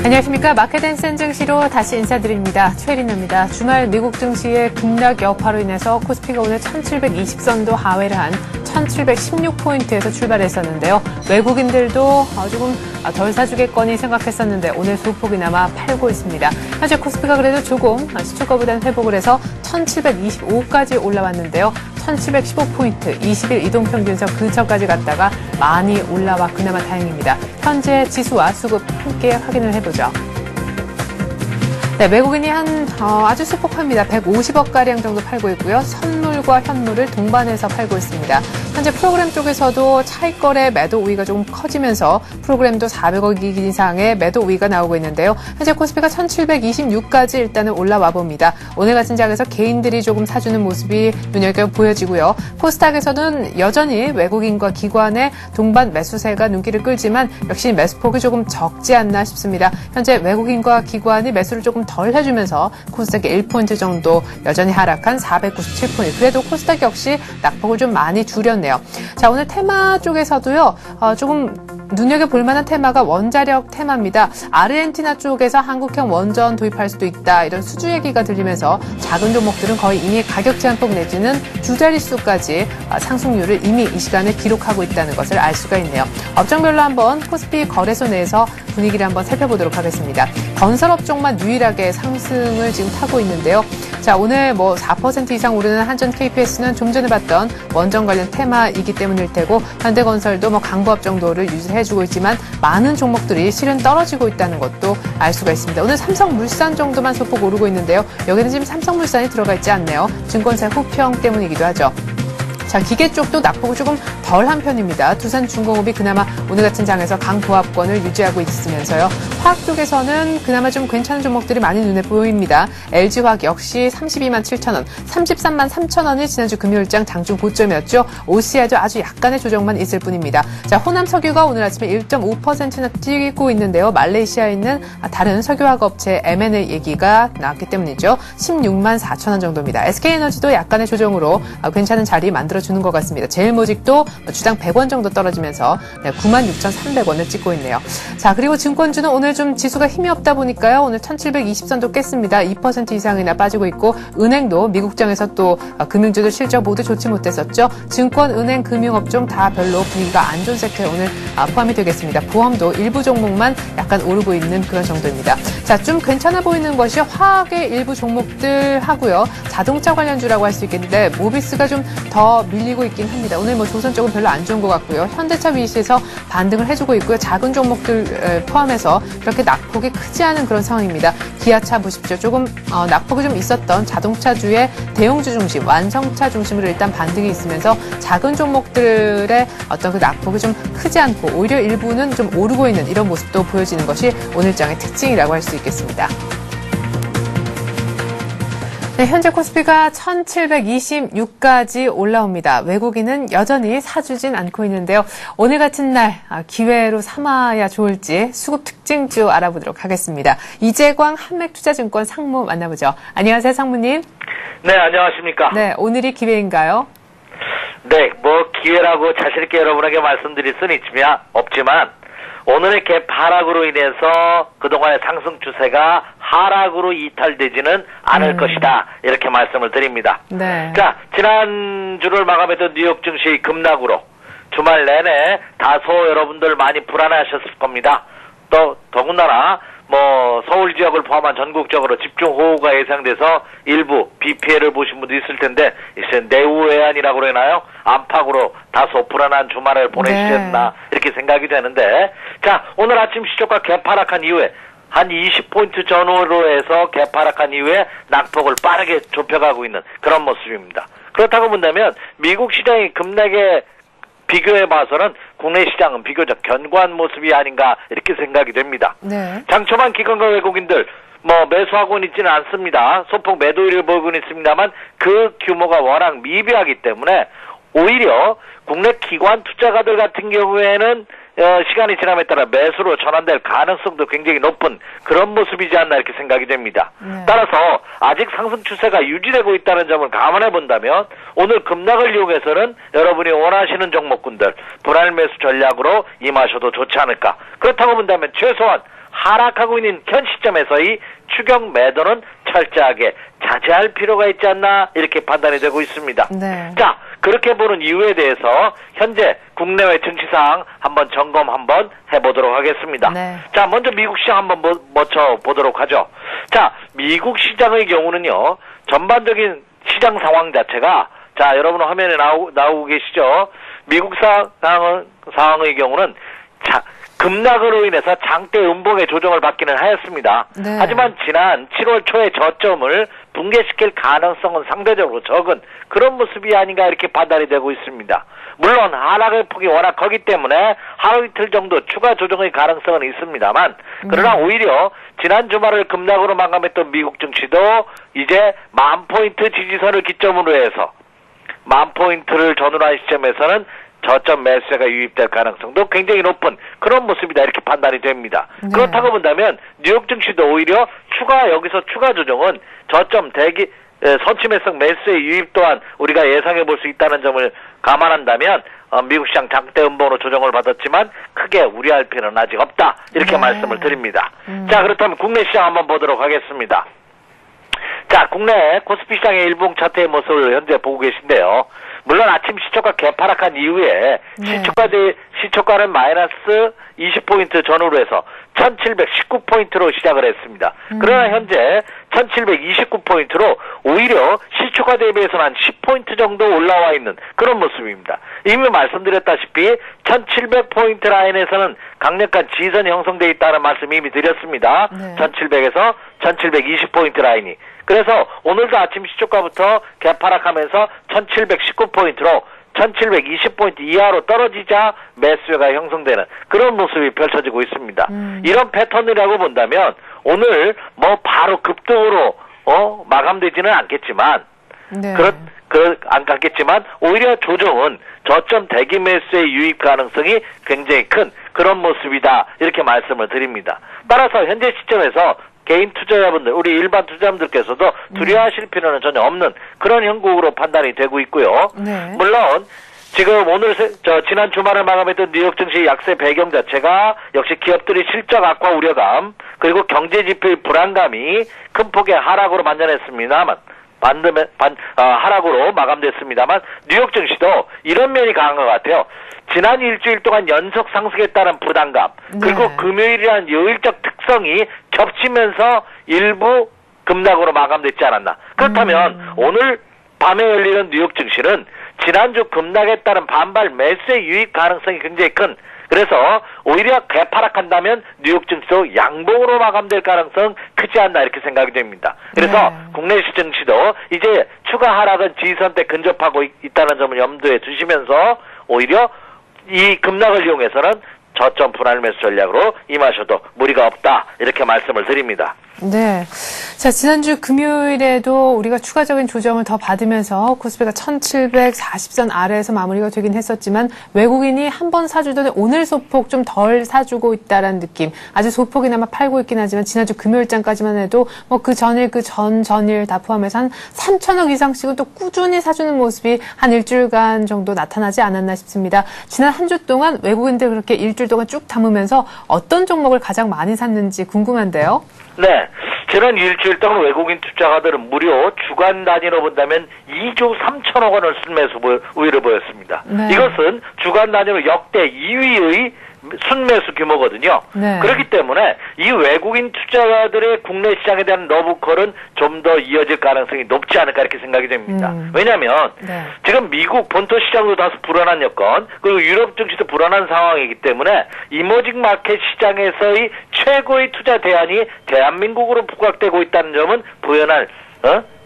안녕하십니까. 마켓앤센 증시로 다시 인사드립니다. 최혜린입니다. 주말 미국 증시의 급락 여파로 인해서 코스피가 오늘 1720선도 하회를 한 1716포인트에서 출발했었는데요. 외국인들도 조금 덜 사주겠거니 생각했었는데 오늘 소폭이나마 팔고 있습니다. 현재 코스피가 그래도 조금 시초가보다는 회복을 해서 1725까지 올라왔는데요. 1715포인트, 20일 이동평균선 근처까지 갔다가 많이 올라와 그나마 다행입니다. 현재 지수와 수급 함께 확인을 해보죠. 네, 외국인이 아주 소폭합니다. 150억가량 정도 팔고 있고요. 선물과 현물을 동반해서 팔고 있습니다. 현재 프로그램 쪽에서도 차익거래 매도 우위가 조금 커지면서 프로그램도 400억 이상의 매도 우위가 나오고 있는데요. 현재 코스피가 1726까지 일단은 올라와 봅니다. 오늘 같은 장에서 개인들이 조금 사주는 모습이 눈여겨 보여지고요. 코스닥에서는 여전히 외국인과 기관의 동반 매수세가 눈길을 끌지만 역시 매수폭이 조금 적지 않나 싶습니다. 현재 외국인과 기관이 매수를 조금 덜 해주면서 코스닥이 1포인트 정도 여전히 하락한 497포인트. 그래도 코스닥 역시 낙폭을 좀 많이 줄였네요. 자, 오늘 테마 쪽에서도요, 조금 눈여겨볼 만한 테마가 원자력 테마입니다. 아르헨티나 쪽에서 한국형 원전 도입할 수도 있다. 이런 수주 얘기가 들리면서 작은 종목들은 거의 이미 가격 제한폭 내지는 두 자릿수까지 상승률을 이미 이 시간에 기록하고 있다는 것을 알 수가 있네요. 업종별로 한번 코스피 거래소 내에서 분위기를 한번 살펴보도록 하겠습니다. 건설업 쪽만 유일하게 상승을 지금 타고 있는데요. 자, 오늘 4% 이상 오르는 한전 KPS는 좀 전에 봤던 원전 관련 테마이기 때문일 테고, 현대건설도 강보합 정도를 유지해주고 있지만 많은 종목들이 실은 떨어지고 있다는 것도 알 수가 있습니다. 오늘 삼성물산 정도만 소폭 오르고 있는데요. 여기는 지금 삼성물산이 들어가 있지 않네요. 증권사 호평 때문이기도 하죠. 자, 기계 쪽도 낙폭을 조금 덜한 편입니다. 두산중공업이 그나마 오늘 같은 장에서 강보합권을 유지하고 있으면서요. 화학 쪽에서는 그나마 좀 괜찮은 종목들이 많이 눈에 보입니다. LG화학 역시 32만 7천원, 33만 3천원이 지난주 금요일장 장중 고점이었죠. OCI도 아주 약간의 조정만 있을 뿐입니다. 자, 호남석유가 오늘 아침에 1.5%나 뛰고 있는데요. 말레이시아에 있는 다른 석유화학 업체 M&A 얘기가 나왔기 때문이죠. 16만 4천원 정도입니다. SK에너지도 약간의 조정으로 괜찮은 자리 만들어주는 것 같습니다. 제일모직도 주당 100원 정도 떨어지면서 96,300원을 찍고 있네요. 자, 그리고 증권주는 오늘 좀 지수가 힘이 없다 보니까요. 오늘 1720선도 깼습니다. 2% 이상이나 빠지고 있고, 은행도 미국장에서 또 금융주들 실적 모두 좋지 못했었죠. 증권, 은행, 금융업종 다 별로 분위기가 안 좋은 섹터에 오늘 포함이 되겠습니다. 보험도 일부 종목만 약간 오르고 있는 그런 정도입니다. 자, 좀 괜찮아 보이는 것이 화학의 일부 종목들 하고요. 자동차 관련주라고 할 수 있겠는데 모비스가 좀 더 밀리고 있긴 합니다. 오늘 조선 쪽은 별로 안 좋은 것 같고요. 현대차 위시에서 반등을 해주고 있고요. 작은 종목들 포함해서 그렇게 낙폭이 크지 않은 그런 상황입니다. 기아차 보십시오. 조금 낙폭이 좀 있었던 자동차주의 대형주 중심, 완성차 중심으로 일단 반등이 있으면서 작은 종목들의 어떤 그 낙폭이 좀 크지 않고 오히려 일부는 좀 오르고 있는 이런 모습도 보여지는 것이 오늘장의 특징이라고 할 수 있겠습니다. 네, 현재 코스피가 1726까지 올라옵니다. 외국인은 여전히 사주진 않고 있는데요. 오늘 같은 날 기회로 삼아야 좋을지 수급 특징주 알아보도록 하겠습니다. 이재광 한맥투자증권 상무 만나보죠. 안녕하세요, 상무님. 네, 안녕하십니까. 네, 오늘이 기회인가요? 네, 기회라고 자신 있게 여러분에게 말씀드릴 수는 없지만 오늘의 갭 하락으로 인해서 그동안의 상승 추세가 하락으로 이탈되지는 않을 것이다. 이렇게 말씀을 드립니다. 네. 자, 지난주를 마감했던 뉴욕 증시 급락으로 주말 내내 다소 여러분들 많이 불안해하셨을 겁니다. 더군다나 서울 지역을 포함한 전국적으로 집중호우가 예상돼서 일부 비 피해를 보신 분도 있을 텐데, 이제 내후외환이라고 그러나요? 안팎으로 다소 불안한 주말을 보내시겠나, 이렇게 생각이 되는데, 자, 오늘 아침 시초가 개파락한 이후에 한 20포인트 전후로 해서 개파락한 이후에 낙폭을 빠르게 좁혀가고 있는 그런 모습입니다. 그렇다고 본다면 미국 시장이 급락에 비교해 봐서는 국내 시장은 비교적 견고한 모습이 아닌가 이렇게 생각이 됩니다. 네. 장초반 기관과 외국인들 매수하고는 있지는 않습니다. 소폭 매도율을 보이고는 있습니다만 그 규모가 워낙 미비하기 때문에 오히려 국내 기관 투자가들 같은 경우에는 시간이 지남에 따라 매수로 전환될 가능성도 굉장히 높은 그런 모습이지 않나 이렇게 생각이 됩니다. 네. 따라서 아직 상승 추세가 유지되고 있다는 점을 감안해 본다면 오늘 급락을 이용해서는 여러분이 원하시는 종목군들 불안 매수 전략으로 임하셔도 좋지 않을까. 그렇다고 본다면 최소한 하락하고 있는 현 시점에서의 추격 매도는 철저하게 자제할 필요가 있지 않나 이렇게 판단이 되고 있습니다. 네. 자, 그렇게 보는 이유에 대해서 현재 국내외 증시 상황 한번 점검 한번 해보도록 하겠습니다. 네. 자, 먼저 미국 시장 한번 먼저 보도록 하죠. 자, 미국 시장의 경우는요, 전반적인 시장 상황 자체가, 자, 여러분 화면에 나오고 계시죠? 미국 상황의 경우는 급락으로 인해서 장대 음봉의 조정을 받기는 하였습니다. 네. 하지만 지난 7월 초의 저점을 붕괴시킬 가능성은 상대적으로 적은 그런 모습이 아닌가 이렇게 판단이 되고 있습니다. 물론 하락의 폭이 워낙 크기 때문에 하루 이틀 정도 추가 조정의 가능성은 있습니다만, 그러나 오히려 지난 주말을 급락으로 마감했던 미국 증시도 이제 10,000포인트 지지선을 기점으로 해서 10,000포인트를 전후한 시점에서는 저점 매수세가 유입될 가능성도 굉장히 높은 그런 모습이다 이렇게 판단이 됩니다. 네. 그렇다고 본다면 뉴욕 증시도 오히려 여기서 추가 조정은 저점 선침해성 매수의 유입 또한 우리가 예상해 볼 수 있다는 점을 감안한다면 미국 시장 장대 음봉으로 조정을 받았지만 크게 우려할 필요는 아직 없다 이렇게 네. 말씀을 드립니다. 자, 그렇다면 국내 시장 한번 보도록 하겠습니다. 자, 국내 코스피 시장의 일봉 차트의 모습을 현재 보고 계신데요. 물론 아침 시초가 개파락한 이후에 네. 시초가는 마이너스 20포인트 전후로 해서 1719포인트로 시작을 했습니다. 그러나 현재 1729포인트로 오히려 시초가 대비해서는 한 10포인트 정도 올라와 있는 그런 모습입니다. 이미 말씀드렸다시피 1700포인트 라인에서는 강력한 지선이 형성되어 있다는 말씀 이미 드렸습니다. 네. 1700에서 1720포인트 라인이. 그래서 오늘도 아침 시초가부터 개파락하면서 1719포인트로 1720포인트 이하로 떨어지자 매수가 형성되는 그런 모습이 펼쳐지고 있습니다. 이런 패턴이라고 본다면 오늘 뭐 바로 급등으로 마감되지는 않겠지만 네. 안 갔겠지만 오히려 조정은 저점 대기 매수의 유입 가능성이 굉장히 큰 그런 모습이다 이렇게 말씀을 드립니다. 따라서 현재 시점에서 개인 투자자분들, 우리 일반 투자자분들께서도 두려워하실 필요는 전혀 없는 그런 형국으로 판단이 되고 있고요. 네. 물론 지금 지난 주말을 마감했던 뉴욕 증시 약세 배경 자체가 역시 기업들의 실적 악화 우려감 그리고 경제 지표의 불안감이 큰 폭의 하락으로 만전했습니다만 하락으로 마감됐습니다만 뉴욕 증시도 이런 면이 강한 것 같아요. 지난 일주일 동안 연속 상승했다는 부담감 그리고 네. 금요일이라는 요일적 특성이 겹치면서 일부 급락으로 마감됐지 않았나. 그렇다면 오늘 밤에 열리는 뉴욕 증시는 지난주 급락에 따른 반발 매수의 유입 가능성이 굉장히 큰 그래서 오히려 개파락한다면 뉴욕 증시도 양봉으로 마감될 가능성 크지 않나 이렇게 생각이 됩니다. 그래서 네. 국내 증시도 이제 추가 하락은 지지선 때 근접하고 있다는 점을 염두에 두시면서 오히려 이 급락을 이용해서는 저점 분할 매수 전략으로 임하셔도 무리가 없다 이렇게 말씀을 드립니다. 네. 자, 지난주 금요일에도 우리가 추가적인 조정을 더 받으면서 코스피가 1740선 아래에서 마무리가 되긴 했었지만 외국인이 한 번 사주더니 오늘 소폭 좀 덜 사주고 있다라는 느낌. 아직 소폭이나마 팔고 있긴 하지만 지난주 금요일장까지만 해도 뭐 그 전일 그 전전일 다 포함해서 한 3천억 이상씩은 또 꾸준히 사주는 모습이 한 일주일간 정도 나타나지 않았나 싶습니다. 지난 한 주 동안 외국인들 그렇게 일주일 동안 쭉 담으면서 어떤 종목을 가장 많이 샀는지 궁금한데요. 네. 지난 일주일 동안 외국인 투자가들은 무려 주간 단위로 본다면 2조 3천억 원을 순매수 우위를 보였습니다. 네. 이것은 주간 단위로 역대 2위의 순매수 규모거든요. 네. 그렇기 때문에 이 외국인 투자자들의 국내 시장에 대한 러브콜은 좀 더 이어질 가능성이 높지 않을까 이렇게 생각이 됩니다. 왜냐하면 네. 지금 미국 본토 시장도 다소 불안한 여건 그리고 유럽 증시도 불안한 상황이기 때문에 이머징 마켓 시장에서의 최고의 투자 대안이 대한민국으로 부각되고 있다는 점은 부연할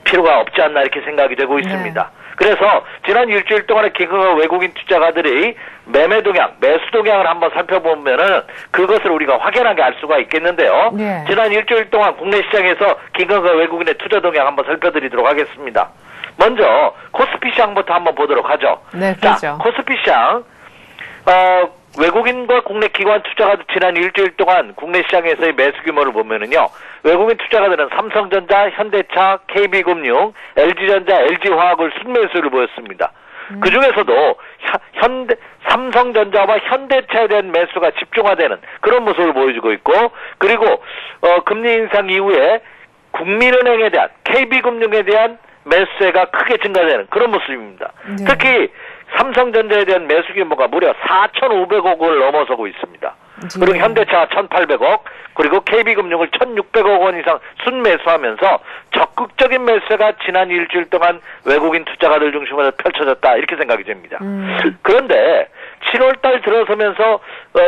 필요가 없지 않나 이렇게 생각이 되고 있습니다. 네. 그래서 지난 일주일 동안의 기관과 외국인 투자가들의 매매 동향, 매수 동향을 한번 살펴보면은 그것을 우리가 확연하게 알 수가 있겠는데요. 네. 지난 일주일 동안 국내 시장에서 기관과 외국인의 투자 동향 한번 살펴드리도록 하겠습니다. 먼저 코스피 시장부터 한번 보도록 하죠. 네, 그렇죠. 자, 코스피 시장 외국인과 국내 기관 투자가들 지난 일주일 동안 국내 시장에서의 매수 규모를 보면은요, 외국인 투자가들은 삼성전자, 현대차, KB금융, LG전자, LG화학을 순매수를 보였습니다. 그 중에서도 삼성전자와 현대차에 대한 매수가 집중화되는 그런 모습을 보여주고 있고, 그리고 금리 인상 이후에 국민은행에 대한, KB금융에 대한 매수세가 크게 증가되는 그런 모습입니다. 네. 특히 삼성전자에 대한 매수 규모가 무려 4,500억을 넘어서고 있습니다. 그리고 현대차가 1,800억, 그리고 KB금융을 1,600억 원 이상 순매수하면서 적극적인 매수가 지난 일주일 동안 외국인 투자가들 중심으로 펼쳐졌다, 이렇게 생각이 됩니다. 그런데 7월달 들어서면서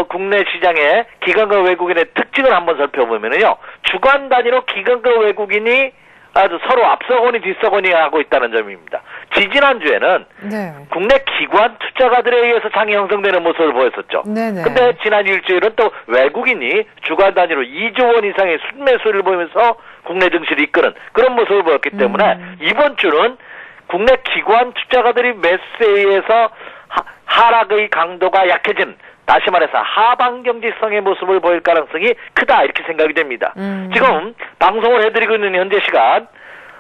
국내 시장의 기관과 외국인의 특징을 한번 살펴보면요, 주간 단위로 기관과 외국인이 아주 서로 앞서거니 뒤서거니 하고 있다는 점입니다. 지지난주에는 네. 국내 기관 투자가들에 의해서 장이 형성되는 모습을 보였었죠. 네네. 근데 지난 일주일은 또 외국인이 주간 단위로 2조 원 이상의 순매수를 보이면서 국내 증시를 이끄는 그런 모습을 보였기 때문에 이번 주는 국내 기관 투자가들이 매수세에 의해서 하락의 강도가 약해진, 다시 말해서 하방 경직성의 모습을 보일 가능성이 크다, 이렇게 생각이 됩니다. 지금 방송을 해드리고 있는 현재 시간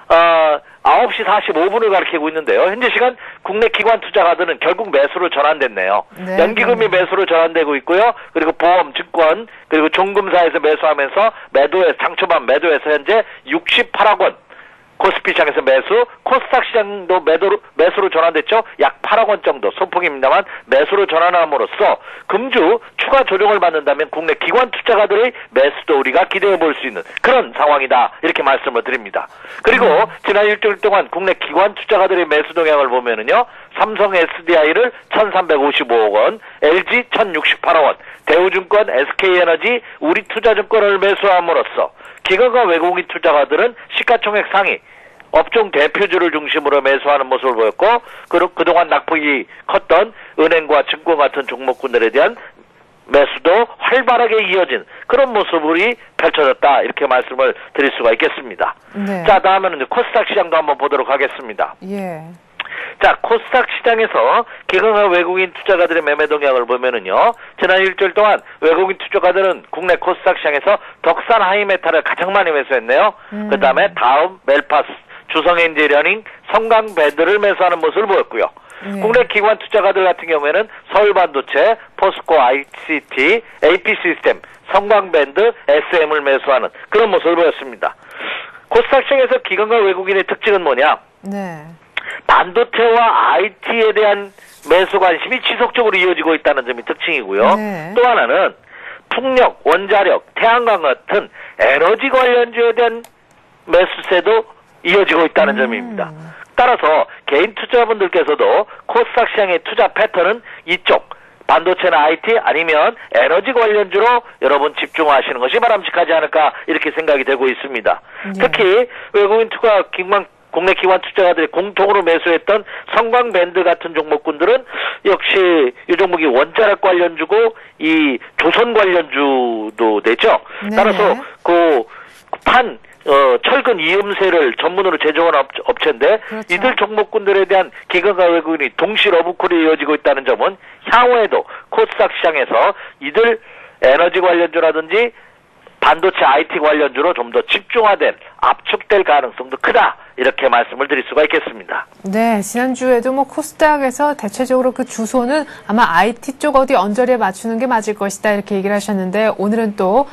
9시 45분을 가리키고 있는데요. 현재 시간 국내 기관 투자가들은 결국 매수로 전환됐네요. 네, 연기금이 매수로 전환되고 있고요. 그리고 보험, 증권, 그리고 종금사에서 매수하면서 장초반 매도에서 현재 68억 원, 코스피 시장에서 매수, 코스닥 시장도 매수로 전환됐죠. 약 8억 원 정도, 소폭입니다만 매수로 전환함으로써 금주 추가 조정을 받는다면 국내 기관 투자가들의 매수도 우리가 기대해 볼 수 있는 그런 상황이다, 이렇게 말씀을 드립니다. 그리고 지난 일주일 동안 국내 기관 투자가들의 매수 동향을 보면은요, 삼성 SDI를 1,355억 원, LG 1,068억 원, 대우증권, SK에너지, 우리투자증권을 매수함으로써 기관과 외국인 투자가들은 시가총액 상위 업종 대표주를 중심으로 매수하는 모습을 보였고, 그리고 그동안 낙폭이 컸던 은행과 증권 같은 종목군들에 대한 매수도 활발하게 이어진 그런 모습이 펼쳐졌다, 이렇게 말씀을 드릴 수가 있겠습니다. 네. 자, 다음에는 이제 코스닥 시장도 한번 보도록 하겠습니다. 예. 자, 코스닥 시장에서 기관과 외국인 투자가들의 매매 동향을 보면은요, 지난 일주일 동안 외국인 투자가들은 국내 코스닥 시장에서 덕산 하이메탈을 가장 많이 매수했네요. 그 다음에 다음 멜파스, 주성엔지니어링, 성강밴드를 매수하는 모습을 보였고요. 국내 기관 투자가들 같은 경우에는 서울반도체, 포스코 ICT, AP시스템, 성강밴드, SM을 매수하는 그런 모습을 보였습니다. 코스닥 시장에서 기관과 외국인의 특징은 뭐냐? 네. 반도체와 IT에 대한 매수 관심이 지속적으로 이어지고 있다는 점이 특징이고요. 네. 또 하나는 풍력, 원자력, 태양광 같은 에너지 관련주에 대한 매수세도 이어지고 있다는 점입니다. 따라서 개인 투자분들께서도 코스닥 시장의 투자 패턴은 이쪽 반도체나 IT 아니면 에너지 관련주로 여러분 집중하시는 것이 바람직하지 않을까, 이렇게 생각이 되고 있습니다. 특히 외국인 국내 기관 투자가들이 공통으로 매수했던 성광밴드 같은 종목군들은 역시 이 종목이 원자력 관련주고 이 조선 관련주도 되죠. 네. 따라서 철근 이음새를 전문으로 제조하는 업체인데, 그렇죠. 이들 종목군들에 대한 기관과 외국인이 동시 러브콜이 이어지고 있다는 점은 향후에도 코스닥 시장에서 이들 에너지 관련주라든지 반도체 IT 관련주로 좀 더 집중화된, 압축될 가능성도 크다, 이렇게 말씀을 드릴 수가 있겠습니다. 네, 지난주에도 코스닥에서 대체적으로 그 주소는 아마 IT 쪽 어디 언저리에 맞추는 게 맞을 것이다, 이렇게 얘기를 하셨는데, 오늘은 또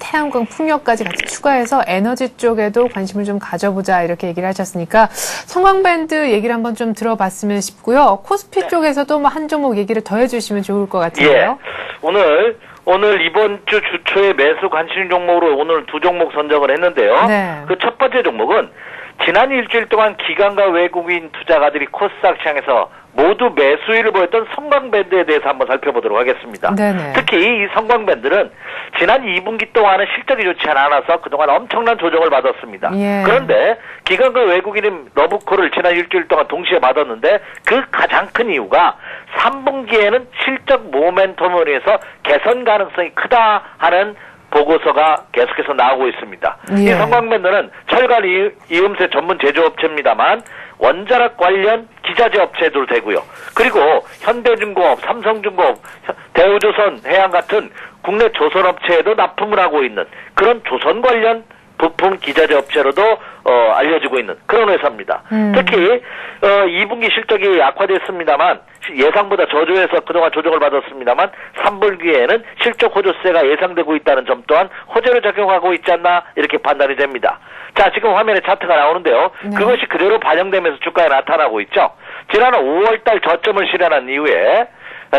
태양광, 풍력까지 같이 추가해서 에너지 쪽에도 관심을 좀 가져보자, 이렇게 얘기를 하셨으니까 성광밴드 얘기를 한번 좀 들어봤으면 싶고요. 코스피 쪽에서도 한 종목 얘기를 더 해주시면 좋을 것 같은데요. 예. 오늘 이번 주 주초에 매수 관심 종목으로 오늘 2종목 선정을 했는데요. 네. 그 첫 번째 종목은 지난 일주일 동안 기관과 외국인 투자가들이 코스닥 시장에서 모두 매수위를 보였던 성광밴드에 대해서 한번 살펴보도록 하겠습니다. 네네. 특히 이 성광밴드는 지난 2분기 동안은 실적이 좋지 않아서 그동안 엄청난 조정을 받았습니다. 예. 그런데 기관과 외국인의 러브콜을 지난 일주일 동안 동시에 받았는데, 그 가장 큰 이유가 3분기에는 실적 모멘텀을 위해서 개선 가능성이 크다 하는 보고서가 계속해서 나오고 있습니다. 예. 이 성광밴드는 철강 이음새 전문 제조업체입니다만 원자력 관련 기자재 업체도 되고요. 그리고 현대중공업, 삼성중공업, 대우조선, 해양 같은 국내 조선업체에도 납품을 하고 있는 그런 조선 관련 부품 기자재 업체로도 알려지고 있는 그런 회사입니다. 특히 2분기 실적이 악화됐습니다만 예상보다 저조해서 그동안 조정을 받았습니다만 3분기에는 실적 호조세가 예상되고 있다는 점 또한 호재로 작용하고 있지 않나 이렇게 판단이 됩니다. 자, 지금 화면에 차트가 나오는데요. 그것이 그대로 반영되면서 주가에 나타나고 있죠. 지난 5월달 저점을 실현한 이후에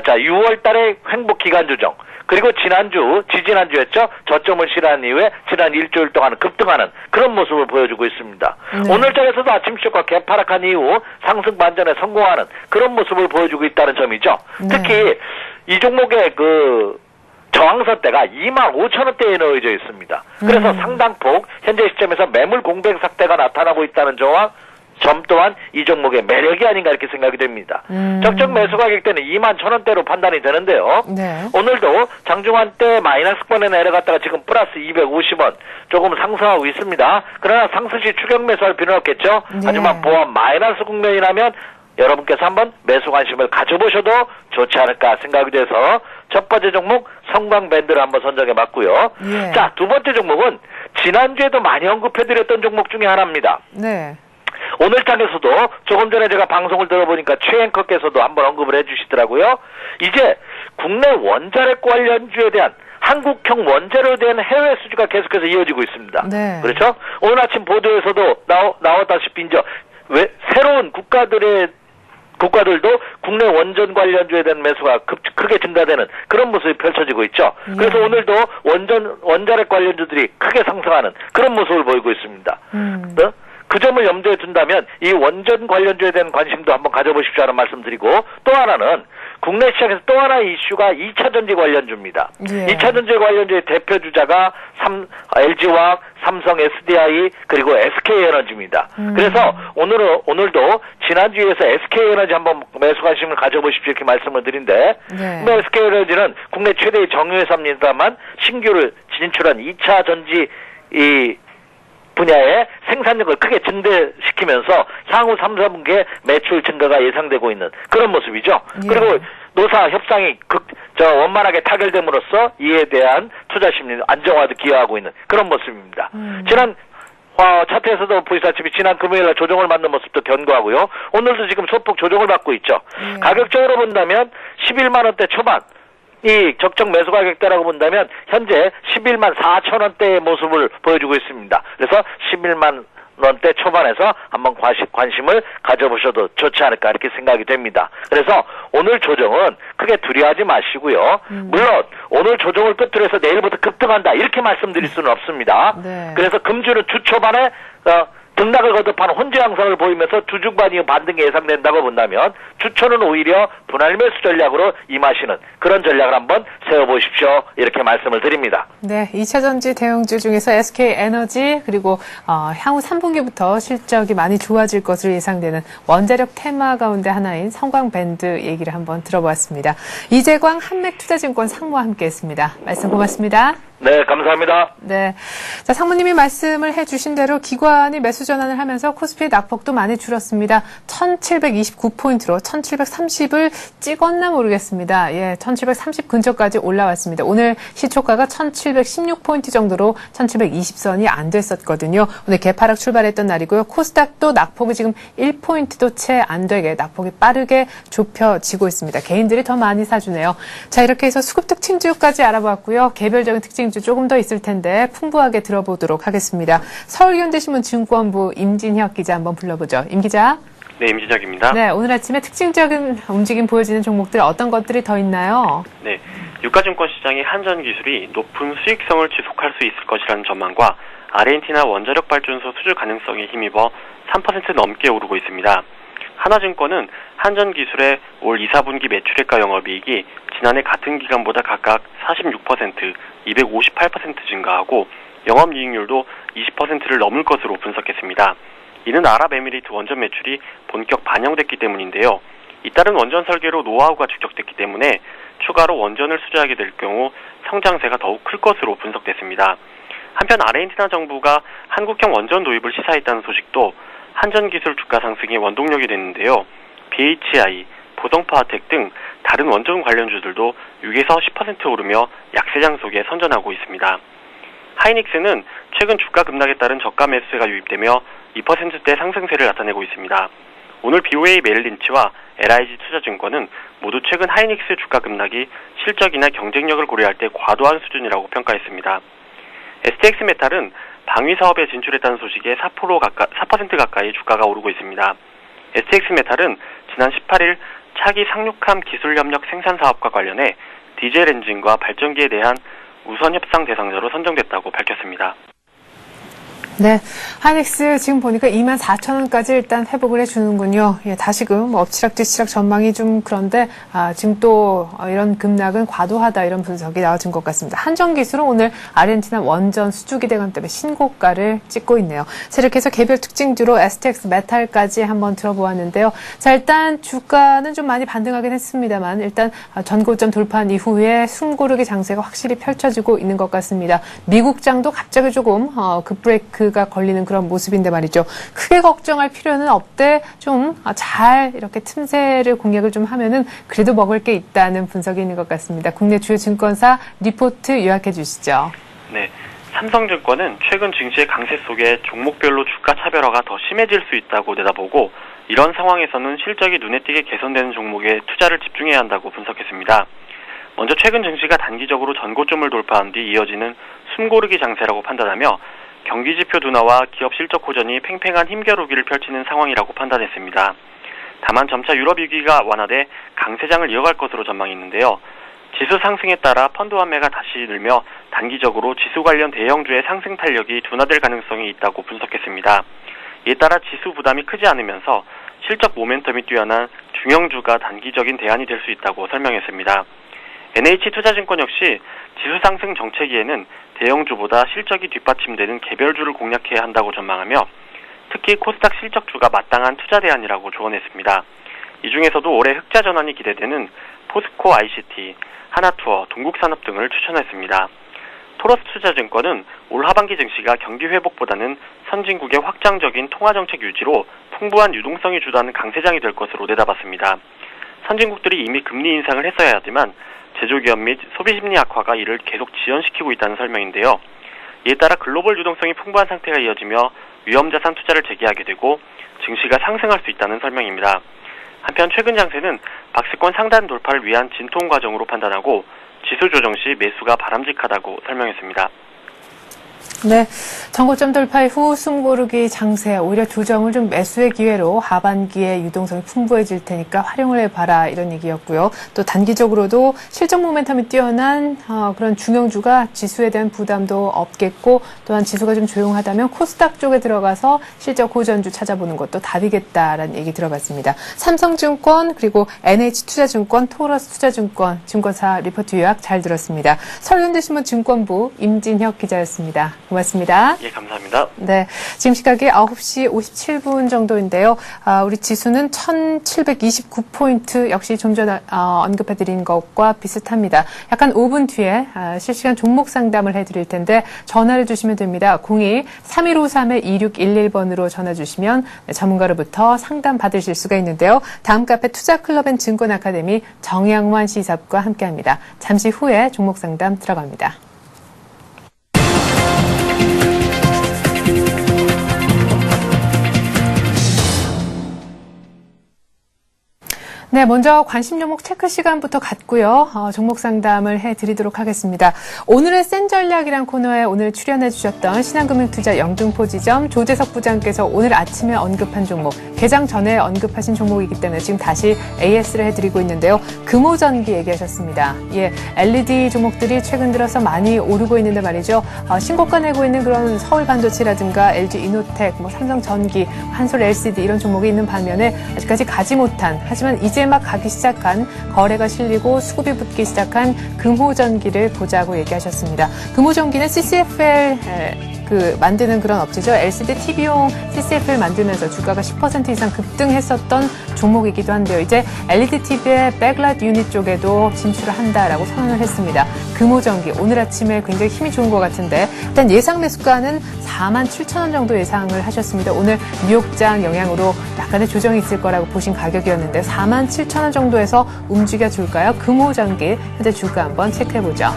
자, 6월달에 횡보기간 조정 그리고 지지난주였죠. 저점을 실현한 이후에 지난 일주일 동안 급등하는 그런 모습을 보여주고 있습니다. 오늘장에서도 아침 시초가 개파락한 이후 상승 반전에 성공하는 그런 모습을 보여주고 있다는 점이죠. 특히 이 종목의 저항선대가 25,000원대에 놓여져 있습니다. 그래서 상당폭 현재 시점에서 매물 공백 상태가 나타나고 있다는 점 또한 이 종목의 매력이 아닌가 이렇게 생각이 됩니다. 적정 매수 가격대는 21,000원대로 판단이 되는데요. 네. 오늘도 장중한 때 마이너스권에 내려갔다가 지금 플러스 250원 조금 상승하고 있습니다. 그러나 상승 시 추격 매수할 필요는 없겠죠. 네. 하지만 보합 마이너스 국면이라면 여러분께서 한번 매수 관심을 가져보셔도 좋지 않을까 생각이 돼서 첫 번째 종목 성광밴드를 한번 선정해 봤고요. 예. 자, 두 번째 종목은 지난주에도 많이 언급해드렸던 종목 중에 하나입니다. 네. 오늘 장에서도 조금 전에 제가 방송을 들어보니까 최앵커께서도 한번 언급을 해주시더라고요. 이제 국내 원자력 관련주에 대한 한국형 원자로에 대한 해외 수주가 계속해서 이어지고 있습니다. 네. 그렇죠? 오늘 아침 보도에서도 나왔다시피 이제 새로운 국가들도 국내 원전 관련주에 대한 매수가 크게 증가되는 그런 모습이 펼쳐지고 있죠. 그래서 오늘도 원자력 관련주들이 크게 상승하는 그런 모습을 보이고 있습니다. 그 점을 염두에 둔다면 이 원전 관련주에 대한 관심도 한번 가져보십시오 하는 말씀드리고 또 하나는 국내 시장에서 또 하나의 이슈가 2차전지 관련주입니다. 예. 2차전지 관련주의 대표주자가 LG화학, 삼성 SDI 그리고 SK에너지입니다. 그래서 오늘도 지난주에서 SK에너지 한번 매수 관심을 가져보십시오 이렇게 말씀을 드린데 SK에너지는 국내 최대의 정유회사입니다만 신규를 진출한 2차전지 분야의 생산력을 크게 증대시키면서 향후 3, 4분기에 매출 증가가 예상되고 있는 그런 모습이죠. 예. 그리고 노사 협상이 원만하게 타결됨으로써 이에 대한 투자 심리 안정화도 기여하고 있는 그런 모습입니다. 지난 차트에서도 보시다시피 지난 금요일날 조정을 받는 모습도 견고하고요. 오늘도 지금 소폭 조정을 받고 있죠. 가격적으로 본다면 11만 원대 초반 이 적정 매수 가격대라고 본다면 현재 11만 4천 원대의 모습을 보여주고 있습니다. 그래서 11만 원대 초반에서 한번 관심을 가져보셔도 좋지 않을까 이렇게 생각이 됩니다. 그래서 오늘 조정은 크게 두려워하지 마시고요. 물론 오늘 조정을 끝으로 해서 내일부터 급등한다 이렇게 말씀드릴 수는 없습니다. 네. 그래서 금주는 주 초반에 등락을 거듭하는 혼재 양상을 보이면서 주 중반 이후 반등이 예상된다고 본다면 주초는 오히려 분할 매수 전략으로 임하시는 그런 전략을 한번 세워보십시오. 이렇게 말씀을 드립니다. 네, 2차전지 대형주 중에서 SK에너지 그리고 향후 3분기부터 실적이 많이 좋아질 것으로 예상되는 원자력 테마 가운데 하나인 성광밴드 얘기를 한번 들어보았습니다. 이재광 한맥투자증권 상무와 함께했습니다. 말씀 고맙습니다. 네, 감사합니다. 네, 자 상무님이 말씀을 해주신 대로 기관이 매수 전환을 하면서 코스피의 낙폭도 많이 줄었습니다. 1729포인트로 1730을 찍었나 모르겠습니다. 예, 1730 근처까지 올라왔습니다. 오늘 시초가가 1716포인트 정도로 1720선이 안 됐었거든요. 오늘 개파락 출발했던 날이고요. 코스닥도 낙폭이 지금 1포인트도 채 안 되게 낙폭이 빠르게 좁혀지고 있습니다. 개인들이 더 많이 사주네요. 자, 이렇게 해서 수급 특징주까지 알아봤고요. 개별적인 특징주 조금 더 있을 텐데 풍부하게 들어보도록 하겠습니다. 서울현대신문 증권부 임진혁 기자 한번 불러보죠. 임 기자. 네, 임진혁입니다. 네, 오늘 아침에 특징적인 움직임 보여지는 종목들 어떤 것들이 더 있나요? 네, 유가증권 시장의 한전기술이 높은 수익성을 지속할 수 있을 것이라는 전망과 아르헨티나 원자력 발전소 수주 가능성에 힘입어 3% 넘게 오르고 있습니다. 하나증권은 한전기술의 올 2, 4분기 매출액과 영업이익이 지난해 같은 기간보다 각각 46%, 258% 증가하고 영업이익률도 20%를 넘을 것으로 분석했습니다. 이는 아랍에미리트 원전 매출이 본격 반영됐기 때문인데요. 잇따른 원전 설계로 노하우가 축적됐기 때문에 추가로 원전을 수주하게 될 경우 성장세가 더욱 클 것으로 분석됐습니다. 한편 아르헨티나 정부가 한국형 원전 도입을 시사했다는 소식도 한전기술 주가 상승의 원동력이 됐는데요. BHI, 보성파와텍 등 다른 원전 관련주들도 6에서 10% 오르며 약세장 속에 선전하고 있습니다. 하이닉스는 최근 주가 급락에 따른 저가 매수세가 유입되며 2%대 상승세를 나타내고 있습니다. 오늘 BOA 메릴린치와 LIG 투자증권은 모두 최근 하이닉스 주가 급락이 실적이나 경쟁력을 고려할 때 과도한 수준이라고 평가했습니다. STX 메탈은 방위 사업에 진출했다는 소식에 4% 가까이 주가가 오르고 있습니다. STX 메탈은 지난 18일 차기 상륙함 기술협력 생산 사업과 관련해 디젤 엔진과 발전기에 대한 우선 협상 대상자로 선정됐다고 밝혔습니다. 네, 하이닉스 지금 보니까 24,000원까지 일단 회복을 해주는군요. 예, 다시금 엎치락뒤치락 전망이 좀 그런데 지금 또 이런 급락은 과도하다 이런 분석이 나와진 것 같습니다. 한전기술은 오늘 아르헨티나 원전 수주기 대감 때문에 신고가를 찍고 있네요. 자, 이렇게 해서 개별 특징주로 STX 메탈까지 한번 들어보았는데요. 자, 일단 주가는 좀 많이 반등하긴 했습니다만 일단 전고점 돌파한 이후에 숨고르기 장세가 확실히 펼쳐지고 있는 것 같습니다. 미국장도 갑자기 조금 급브레이크가 걸리는 그런 모습인데 말이죠. 크게 걱정할 필요는 없대. 좀 잘 이렇게 틈새를 공략을 좀 하면은 그래도 먹을 게 있다는 분석이 있는 것 같습니다. 국내 주요 증권사 리포트 요약해 주시죠. 네, 삼성증권은 최근 증시의 강세 속에 종목별로 주가 차별화가 더 심해질 수 있다고 내다보고 이런 상황에서는 실적이 눈에 띄게 개선되는 종목에 투자를 집중해야 한다고 분석했습니다. 먼저 최근 증시가 단기적으로 전고점을 돌파한 뒤 이어지는 숨고르기 장세라고 판단하며 경기지표 둔화와 기업 실적 호전이 팽팽한 힘겨루기를 펼치는 상황이라고 판단했습니다. 다만 점차 유럽 위기가 완화돼 강세장을 이어갈 것으로 전망이 있는데요. 지수 상승에 따라 펀드 환매가 다시 늘며 단기적으로 지수 관련 대형주의 상승 탄력이 둔화될 가능성이 있다고 분석했습니다. 이에 따라 지수 부담이 크지 않으면서 실적 모멘텀이 뛰어난 중형주가 단기적인 대안이 될 수 있다고 설명했습니다. NH투자증권 역시 지수 상승 정체기에는 대형주보다 실적이 뒷받침되는 개별주를 공략해야 한다고 전망하며 특히 코스닥 실적주가 마땅한 투자 대안이라고 조언했습니다. 이 중에서도 올해 흑자 전환이 기대되는 포스코 ICT, 하나투어, 동국산업 등을 추천했습니다. 토러스 투자증권은 올 하반기 증시가 경기 회복보다는 선진국의 확장적인 통화정책 유지로 풍부한 유동성이 주도하는 강세장이 될 것으로 내다봤습니다. 선진국들이 이미 금리 인상을 했어야 하지만 제조기업 및 소비심리 악화가 이를 계속 지연시키고 있다는 설명인데요. 이에 따라 글로벌 유동성이 풍부한 상태가 이어지며 위험자산 투자를 재개하게 되고 증시가 상승할 수 있다는 설명입니다. 한편 최근 장세는 박스권 상단 돌파를 위한 진통 과정으로 판단하고 지수 조정 시 매수가 바람직하다고 설명했습니다. 네, 전고점 돌파 후 숨고르기 장세, 오히려 조정을 좀 매수의 기회로 하반기에 유동성이 풍부해질 테니까 활용을 해봐라 이런 얘기였고요. 또 단기적으로도 실적 모멘텀이 뛰어난 그런 중형주가 지수에 대한 부담도 없겠고 또한 지수가 좀 조용하다면 코스닥 쪽에 들어가서 실적 호전주 찾아보는 것도 답이겠다라는 얘기 들어봤습니다. 삼성증권 그리고 NH투자증권, 토러스투자증권 증권사 리포트 요약 잘 들었습니다. 서울현대신문 증권부 임진혁 기자였습니다. 고맙습니다. 예, 감사합니다. 네, 지금 시각이 9시 57분 정도인데요. 우리 지수는 1729포인트 역시 좀 전에 언급해드린 것과 비슷합니다. 약간 5분 뒤에 실시간 종목 상담을 해드릴 텐데 전화를 주시면 됩니다. 02-3153-2611번으로 전화 주시면 전문가로부터 상담 받으실 수가 있는데요. 다음 카페 투자클럽 앤 증권아카데미 정양환 시사부과 함께합니다. 잠시 후에 종목 상담 들어갑니다. 네, 먼저 관심 종목 체크 시간부터 갖고요. 종목 상담을 해드리도록 하겠습니다. 오늘의 센 전략이란 코너에 오늘 출연해 주셨던 신한금융투자 영등포지점 조재석 부장께서 오늘 아침에 언급한 종목, 개장 전에 언급하신 종목이기 때문에 지금 다시 AS를 해드리고 있는데요. 금호전기 얘기하셨습니다. 예, LED 종목들이 최근 들어서 많이 오르고 있는데 말이죠. 신고가 내고 있는 그런 서울반도체라든가 LG이노텍, 삼성전기, 한솔 LCD 이런 종목이 있는 반면에 아직까지 가지 못한, 하지만 이제 막 가기 시작한, 거래가 실리고 수급이 붙기 시작한 금호전기를 보자고 얘기하셨습니다. 금호전기는 CCFL 만드는 그런 업체죠. LCD TV용 CCFL 만들면서 주가가 10% 이상 급등했었던 종목이기도 한데요. 이제 LED TV의 백라이트 유닛 쪽에도 진출을 한다라고 선언을 했습니다. 금호전기 오늘 아침에 굉장히 힘이 좋은 것 같은데 일단 예상 매수가는 47,000원 정도 예상을 하셨습니다. 오늘 뉴욕장 영향으로 약간의 조정이 있을 거라고 보신 가격이었는데 47,000원 정도에서 움직여 줄까요? 금호전기 현재 주가 한번 체크해보죠.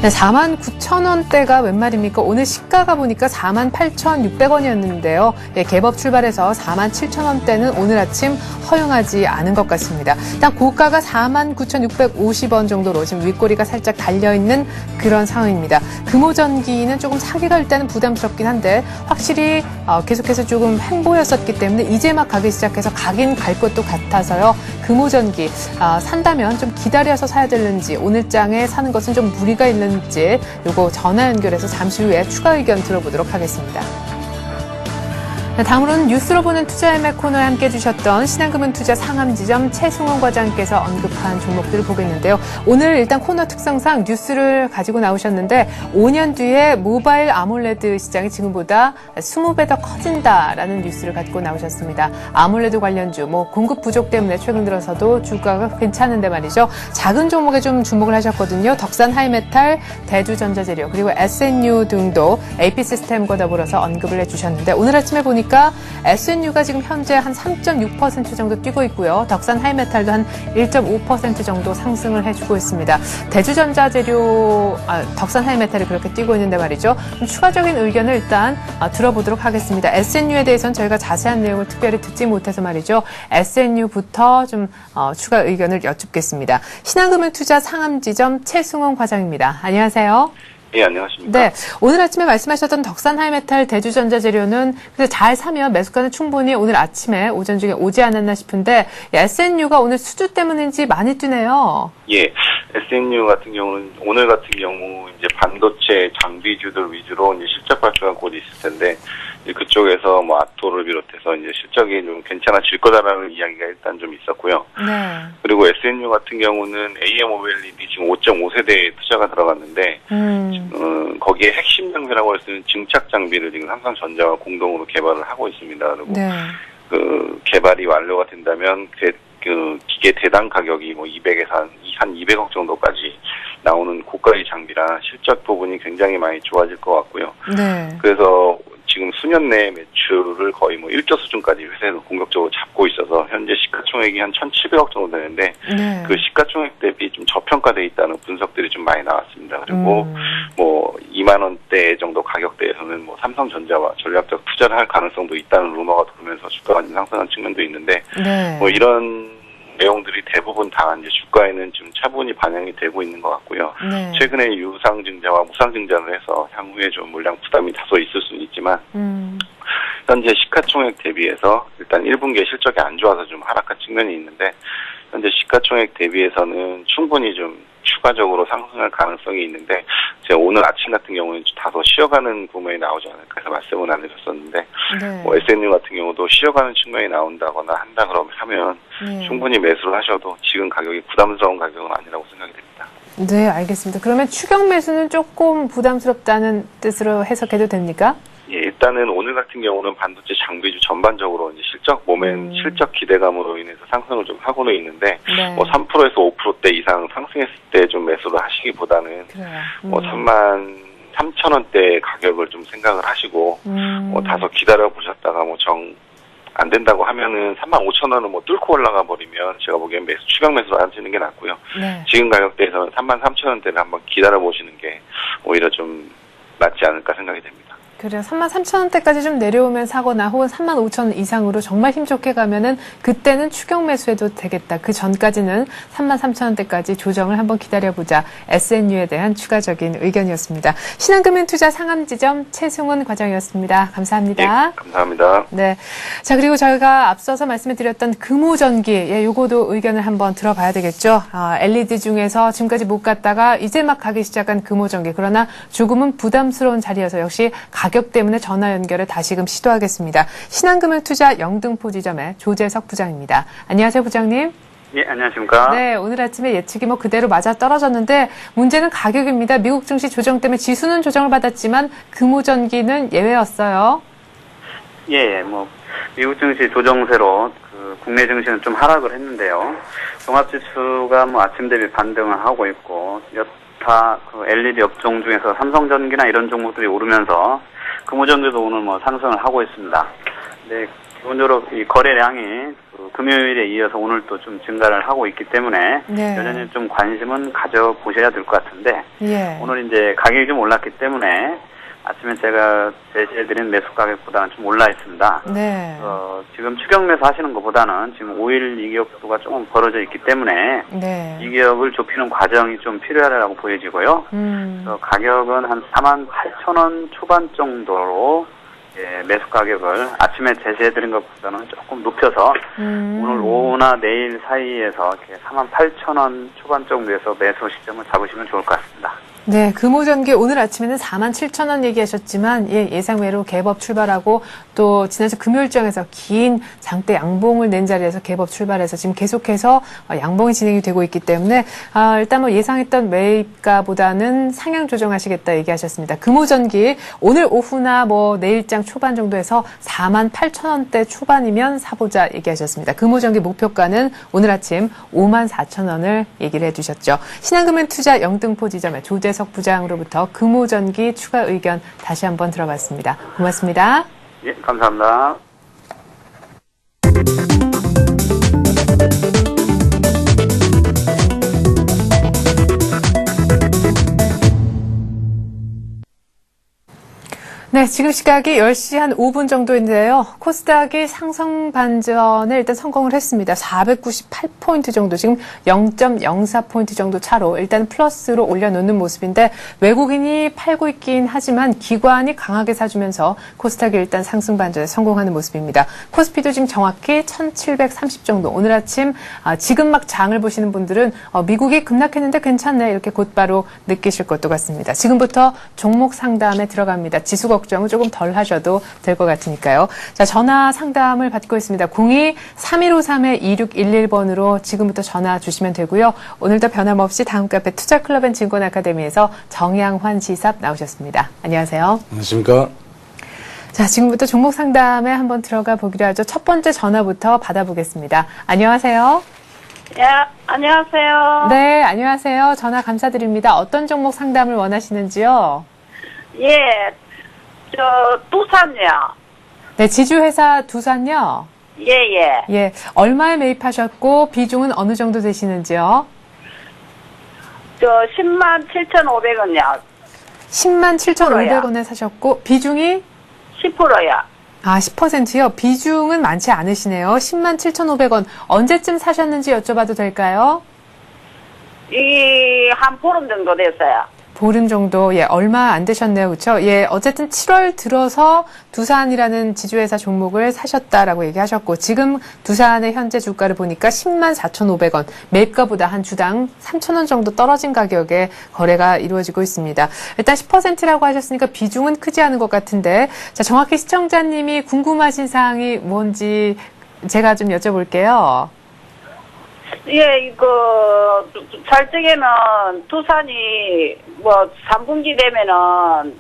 네, 49,000원대가 웬 말입니까? 오늘 시가가 보니까 48,600원이었는데요. 예, 개법 출발해서 47,000원대는 오늘 아침 허용하지 않은 것 같습니다. 일단 고가가 49,650원 정도로 지금 윗꼬리가 살짝 달려있는 그런 상황입니다. 금호전기는 조금 사기가 일단은 부담스럽긴 한데 확실히 계속해서 조금 횡보였었기 때문에 이제 막 가기 시작해서 가긴 갈 것도 같아서요. 금호전기 산다면 좀 기다려서 사야 되는지 오늘장에 사는 것은 좀 무리가 있는지 요거 전화 연결해서 잠시 후에 추가 의견 들어보도록 하겠습니다. 다음으로는 뉴스로 보는 투자의맥 코너에 함께해 주셨던 신한금융투자 상암지점 최승원 과장께서 언급한 종목들을 보겠는데요. 오늘 일단 코너 특성상 뉴스를 가지고 나오셨는데 5년 뒤에 모바일 아몰레드 시장이 지금보다 20배 더 커진다라는 뉴스를 갖고 나오셨습니다. 아몰레드 관련주 공급 부족 때문에 최근 들어서도 주가가 괜찮은데 말이죠. 작은 종목에 좀 주목을 하셨거든요. 덕산 하이메탈, 대두전자재료 그리고 SNU 등도 AP시스템과 더불어서 언급을 해주셨는데 오늘 아침에 보니까 SNU가 지금 현재 한 3.6% 정도 뛰고 있고요. 덕산 하이메탈도 한 1.5% 정도 상승을 해주고 있습니다. 덕산 하이메탈이 그렇게 뛰고 있는데 말이죠. 좀 추가적인 의견을 일단 들어보도록 하겠습니다. SNU에 대해서는 저희가 자세한 내용을 특별히 듣지 못해서 말이죠. SNU부터 좀 추가 의견을 여쭙겠습니다. 신한금융투자 상암지점 최승원 과장입니다. 안녕하세요. 예, 안녕하십니까. 네, 오늘 아침에 말씀하셨던 덕산 하이메탈, 대주전자재료는 그래서 잘 사면 매수가는 충분히 오늘 아침에 오전 중에 오지 않았나 싶은데 SNU가 오늘 수주 때문인지 많이 뛰네요. 예, SNU 같은 경우는 오늘 같은 경우 이제 반도체 장비주들 위주로 이제 실적 발표가 곧 있을 텐데 그쪽에서 아토를 비롯해서 이제 실적이 좀 괜찮아질 거다라는 이야기가 일단 좀 있었고요. 네. 그리고 SNU 같은 경우는 AMOLED 지금 5.5세대에 투자가 들어갔는데 거기에 핵심 장비라고 할 수 있는 증착 장비를 지금 삼성전자와 공동으로 개발을 하고 있습니다. 그리고 네. 그 개발이 완료가 된다면 그 기계 대당 가격이 200에서 한 200억 정도까지 나오는 고가의 장비라 실적 부분이 굉장히 많이 좋아질 것 같고요. 네. 그래서 지금 수년 내 매출을 거의 1조 수준까지 회사에서 공격적으로 잡고 있어서 현재 시가총액이 한 1,700억 정도 되는데 네. 그 시가총액 대비 좀 저평가돼 있다는 분석들이 좀 많이 나왔습니다. 그리고 2만 원대 정도 가격대에서는 삼성전자와 전략적 투자를 할 가능성도 있다는 루머가 돌면서 주가가 상승한 측면도 있는데 네. 이런 내용들이 대부분 다 이제 주가에는 좀 차분히 반영이 되고 있는 것 같고요. 네. 최근에 유상증자와 무상증자를 해서 향후에 좀 물량 부담이 다소 있을 수는 있지만 현재 시가총액 대비해서 일단 1분기에 실적이 안 좋아서 좀 하락한 측면이 있는데 현재 시가총액 대비해서는 충분히 좀 추가적으로 상승할 가능성이 있는데 제가 오늘 아침 같은 경우는 다소 쉬어가는 구매에 나오지 않을까 해서 말씀은 안 드렸었는데 네. SNU 같은 경우도 쉬어가는 측면이 나온다거나 한다 하면 네. 충분히 매수를 하셔도 지금 가격이 부담스러운 가격은 아니라고 생각이 됩니다. 네, 알겠습니다. 그러면 추격 매수는 조금 부담스럽다는 뜻으로 해석해도 됩니까? 예, 일단은 오늘 같은 경우는 반도체 장비주 전반적으로 이제 실적 기대감으로 인해서 상승을 좀 하고는 있는데, 네. 3%에서 5%대 이상 상승했을 때 좀 매수를 하시기보다는, 그래요. 33,000원대 가격을 좀 생각을 하시고, 다소 기다려 보셨다가 안 된다고 하면은 35,000원을 뚫고 올라가 버리면 제가 보기엔 추격 매수를 하시는 게 낫고요. 네. 지금 가격대에서는 33,000원대를 한번 기다려 보시는 게 오히려 좀 낫지 않을까 생각이 됩니다. 그래요. 33,000원대까지 좀 내려오면 사거나 혹은 35,000원 이상으로 정말 힘좋게 가면은 그때는 추격 매수해도 되겠다. 그 전까지는 33,000원대까지 조정을 한번 기다려보자. SNU에 대한 추가적인 의견이었습니다. 신한금융투자 상암지점 최승원 과장이었습니다. 감사합니다. 네, 감사합니다. 네. 자, 그리고 저희가 앞서서 말씀을 드렸던 금호전기, 요거도 의견을 한번 들어봐야 되겠죠. LED 중에서 지금까지 못 갔다가 이제 막 가기 시작한 금호전기. 그러나 조금은 부담스러운 자리여서 역시 가격 때문에 전화 연결을 다시금 시도하겠습니다. 신한금융투자 영등포 지점의 조재석 부장입니다. 안녕하세요, 부장님. 예, 안녕하십니까. 네, 오늘 아침에 예측이 그대로 맞아 떨어졌는데 문제는 가격입니다. 미국 증시 조정 때문에 지수는 조정을 받았지만 금호전기는 예외였어요. 예, 미국 증시 조정세로 국내 증시는 좀 하락을 했는데요. 종합지수가 아침 대비 반등을 하고 있고 여타 LED 업종 중에서 삼성전기나 이런 종목들이 오르면서 금호전기도 오늘 상승을 하고 있습니다. 네, 기본적으로 이 거래량이 그 금요일에 이어서 오늘 또 좀 증가를 하고 있기 때문에 네. 여전히 좀 관심은 가져보셔야 될 것 같은데 예. 오늘 이제 가격이 좀 올랐기 때문에 아침에 제가 제시해드린 매수 가격보다는 좀 올라 있습니다. 네. 지금 추격 매수 하시는 것보다는 지금 5일 이격도가 조금 벌어져 있기 때문에 네. 이격을 좁히는 과정이 좀 필요하다고 보여지고요. 그래서 가격은 한 48,000원 초반 정도로 매수 가격을 아침에 제시해드린 것보다는 조금 높여서 오늘 오후나 내일 사이에서 이렇게 48,000원 초반 정도에서 매수 시점을 잡으시면 좋을 것 같습니다. 네, 금호전기 오늘 아침에는 47,000원 얘기하셨지만 예상외로 개법 출발하고 또 지난주 금요일장에서 긴 장대 양봉을 낸 자리에서 개법 출발해서 지금 계속해서 양봉이 진행이 되고 있기 때문에 일단 뭐 예상했던 매입가보다는 상향 조정하시겠다 얘기하셨습니다. 금호전기 오늘 오후나 뭐 내일장 초반 정도에서 48,000원대 초반이면 사보자 얘기하셨습니다. 금호전기 목표가는 오늘 아침 54,000원을 얘기를 해주셨죠. 신한금융투자 영등포 지점의 조재석 부장으로부터 금호전기 추가 의견 다시 한번 들어봤습니다. 고맙습니다. 예, 감사합니다. 네, 지금 시각이 10시 한 5분 정도인데요. 코스닥이 상승 반전에 일단 성공을 했습니다. 498포인트 정도, 지금 0.04포인트 정도 차로 일단 플러스로 올려놓는 모습인데 외국인이 팔고 있긴 하지만 기관이 강하게 사주면서 코스닥이 일단 상승 반전에 성공하는 모습입니다. 코스피도 지금 정확히 1730 정도. 오늘 아침 지금 막 장을 보시는 분들은 미국이 급락했는데 괜찮네 이렇게 곧바로 느끼실 것도 같습니다. 지금부터 종목 상담에 들어갑니다. 지수 걱정은 조금 덜 하셔도 될 것 같으니까요. 자, 전화 상담을 받고 있습니다. 02-3153-2611번으로 지금부터 전화 주시면 되고요. 오늘도 변함없이 다음 카페 투자클럽 앤 증권 아카데미에서 정양환 지삽 나오셨습니다. 안녕하세요. 안녕하십니까. 자, 지금부터 종목 상담에 한번 들어가 보기로 하죠. 첫 번째 전화부터 받아보겠습니다. 안녕하세요. 예, 안녕하세요. 네, 안녕하세요. 전화 감사드립니다. 어떤 종목 상담을 원하시는지요? 예, 두산요. 네, 지주회사 두산요. 예, 예. 예, 얼마에 매입하셨고 비중은 어느 정도 되시는지요? 107,500원요. 107,500원에 사셨고 비중이 10%요. 10%요. 비중은 많지 않으시네요. 107,500원. 언제쯤 사셨는지 여쭤봐도 될까요? 한 보름 정도 됐어요. 보름 정도, 얼마 안 되셨네요. 그렇죠? 어쨌든 7월 들어서 두산이라는 지주회사 종목을 사셨다라고 얘기하셨고 지금 두산의 현재 주가를 보니까 104,500원, 매입가보다 한 주당 3,000원 정도 떨어진 가격에 거래가 이루어지고 있습니다. 일단 10%라고 하셨으니까 비중은 크지 않은 것 같은데 자, 정확히 시청자님이 궁금하신 사항이 뭔지 제가 좀 여쭤볼게요. 예, 잘 적에는 두산이 3분기 되면은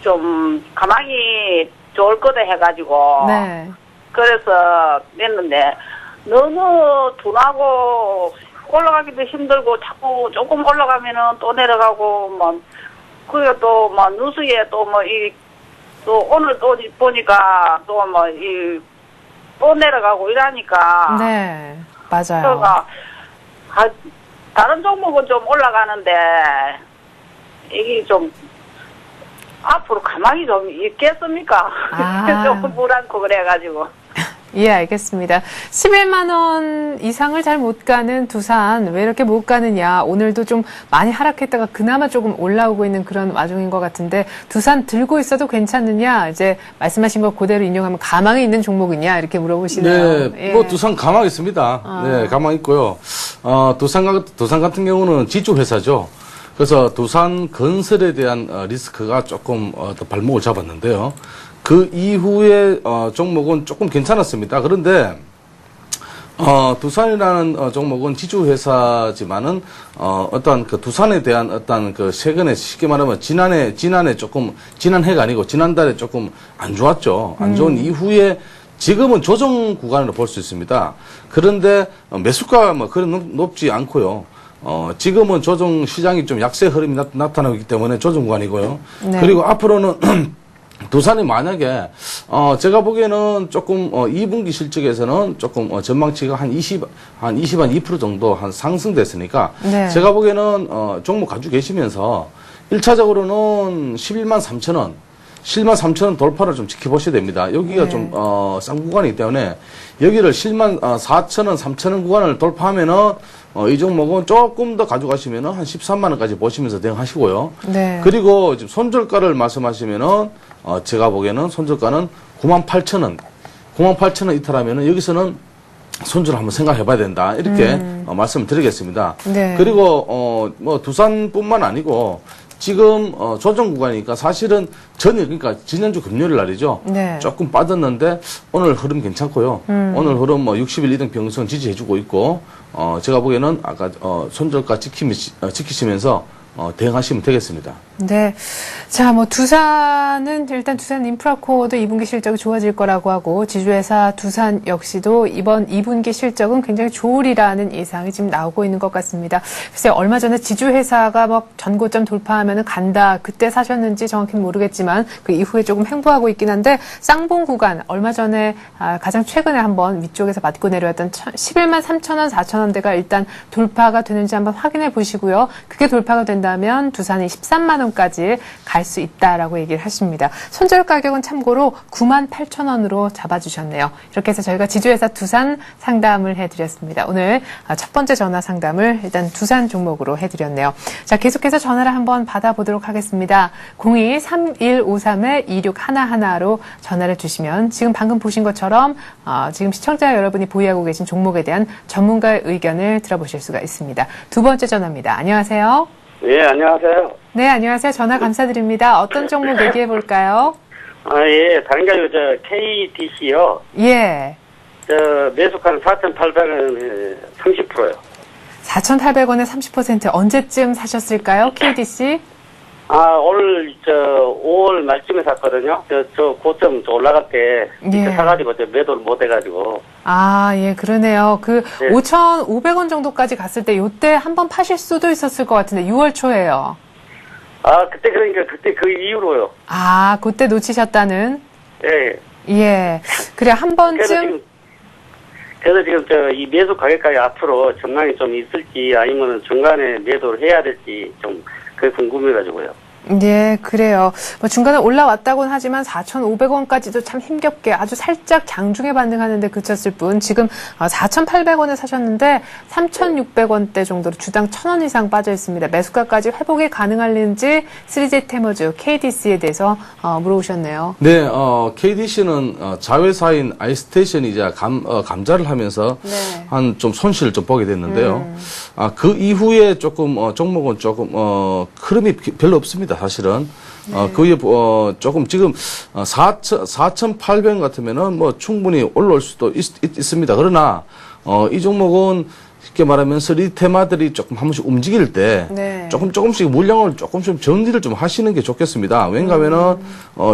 좀 가망이 좋을 거다 해가지고 네. 그래서 냈는데 너무 둔하고 올라가기도 힘들고 자꾸 조금 올라가면은 또 내려가고 그리고 또 뉴스에 또 오늘 또 보니까 또 내려가고 이러니까. 네, 맞아요. 그러니까 다른 종목은 좀 올라가는데 이게 좀 앞으로 가만히 좀 있겠습니까? 좀 불안고 그래가지고. 예, 알겠습니다. 11만 원 이상을 잘 못 가는 두산 왜 이렇게 못 가느냐. 오늘도 좀 많이 하락했다가 그나마 조금 올라오고 있는 그런 와중인 것 같은데 두산 들고 있어도 괜찮느냐. 이제 말씀하신 거 그대로 인용하면 가망이 있는 종목이냐 이렇게 물어보시네요. 네, 두산 가망 있습니다. 네, 가망 있고요. 두산 같은 경우는 지주회사죠. 그래서 두산 건설에 대한 리스크가 조금 더 발목을 잡았는데요. 그 이후에 종목은 조금 괜찮았습니다. 그런데 두산이라는 종목은 지주회사지만은 어떤 그 두산에 대한 어떤 그 최근에 쉽게 말하면 지난해가 아니고 지난달에 조금 안 좋았죠. 안 좋은 이후에 지금은 조정 구간으로 볼 수 있습니다. 그런데 매수가 그런 높지 않고요. 지금은 조정 시장이 좀 약세 흐름이 나타나고 있기 때문에 조정 구간이고요. 네. 그리고 앞으로는 두산이 만약에 제가 보기에는 조금 2분기 실적에서는 조금 전망치가 한 2% 정도 한 상승됐으니까 네. 제가 보기에는 종목 가지고 계시면서 1차적으로는 11만 3천 원 73,000원 돌파를 좀 지켜보셔야 됩니다. 여기가 네. 좀 싼 구간이기 때문에 여기를 74,000원, 3,000원 구간을 돌파하면은 이 종목은 조금 더 가져가시면은 한 13만 원까지 보시면서 대응하시고요. 네. 그리고 지금 손절가를 말씀하시면은 제가 보기에는 손절가는 98,000원, 98,000원 이탈하면은 여기서는 손절을 한번 생각해 봐야 된다. 이렇게 말씀을 드리겠습니다. 네. 그리고 뭐 두산뿐만 아니고 지금 조정 구간이니까 사실은 그러니까 지난주 금요일 날이죠. 네. 조금 빠졌는데 오늘 흐름 괜찮고요. 오늘 흐름 뭐 60일 이등 평선 지지해주고 있고 제가 보기에는 아까 손절가 지키시면서 대응하시면 되겠습니다. 네. 자, 뭐, 두산은, 일단 두산 인프라코어도 2분기 실적이 좋아질 거라고 하고, 지주회사 두산 역시도 이번 2분기 실적은 굉장히 좋으리라는 예상이 지금 나오고 있는 것 같습니다. 글쎄요, 얼마 전에 지주회사가 막 전고점 돌파하면은 간다, 그때 사셨는지 정확히는 모르겠지만, 그 이후에 조금 횡보하고 있긴 한데, 쌍봉 구간, 얼마 전에, 가장 최근에 한번 위쪽에서 맞고 내려왔던 11만 3천원, 4천원대가 일단 돌파가 되는지 한번 확인해 보시고요. 그게 돌파가 된다면 두산이 13만 원까지 갈 수 있다라고 얘기를 하십니다. 손절 가격은 참고로 98,000원으로 잡아주셨네요. 이렇게 해서 저희가 지주회사 두산 상담을 해드렸습니다. 오늘 첫 번째 전화 상담을 일단 두산 종목으로 해드렸네요. 자, 계속해서 전화를 한번 받아보도록 하겠습니다. 02-3153-2611로 전화를 주시면 지금 방금 보신 것처럼 지금 시청자 여러분이 보유하고 계신 종목에 대한 전문가의 의견을 들어보실 수가 있습니다. 두 번째 전화입니다. 안녕하세요. 예, 안녕하세요. 네, 안녕하세요. 전화 감사드립니다. 어떤 종목 얘기해 볼까요? 예, 다른가요? KDC요. 예. 매수가는 4,800원 30%요. 4,800원에 30% 언제쯤 사셨을까요? KDC? 오늘 5월 말쯤에 샀거든요. 고점 올라갈 때 예. 사가지고 매도를 못 해가지고. 예, 그러네요. 그 네. 5,500원 정도까지 갔을 때 요때 한번 파실 수도 있었을 것 같은데 6월 초에요. 그때 그 이후로요. 그때 놓치셨다는? 예. 예. 그래, 한 번쯤? 그래서 지금 이 매수 가격까지 앞으로 전망이 좀 있을지 아니면 중간에 매도를 해야 될지 좀 그게 궁금해가지고요. 예, 그래요. 뭐 중간에 올라왔다고는 하지만 4,500원까지도 참 힘겹게 아주 살짝 장중에 반등하는데 그쳤을 뿐 지금 4,800원에 사셨는데 3,600원대 정도로 주당 1,000원 이상 빠져 있습니다. 매수가까지 회복이 가능할는지 3J 테머즈 KDC에 대해서 물어보셨네요. 네, KDC는 자회사인 아이스테이션이 이제 감자를 하면서 네. 한 좀 손실을 좀 보게 됐는데요. 그 이후에 조금 종목은 조금 흐름이 별로 없습니다. 사실은. 그 위에, 조금 지금, 4,800원 같으면은 뭐 충분히 올라올 수도 있습니다. 그러나, 이 종목은 쉽게 말하면 3D 테마들이 조금 한 번씩 움직일 때, 네. 조금씩 물량을 조금씩 정리를 좀 하시는 게 좋겠습니다. 왜냐하면은,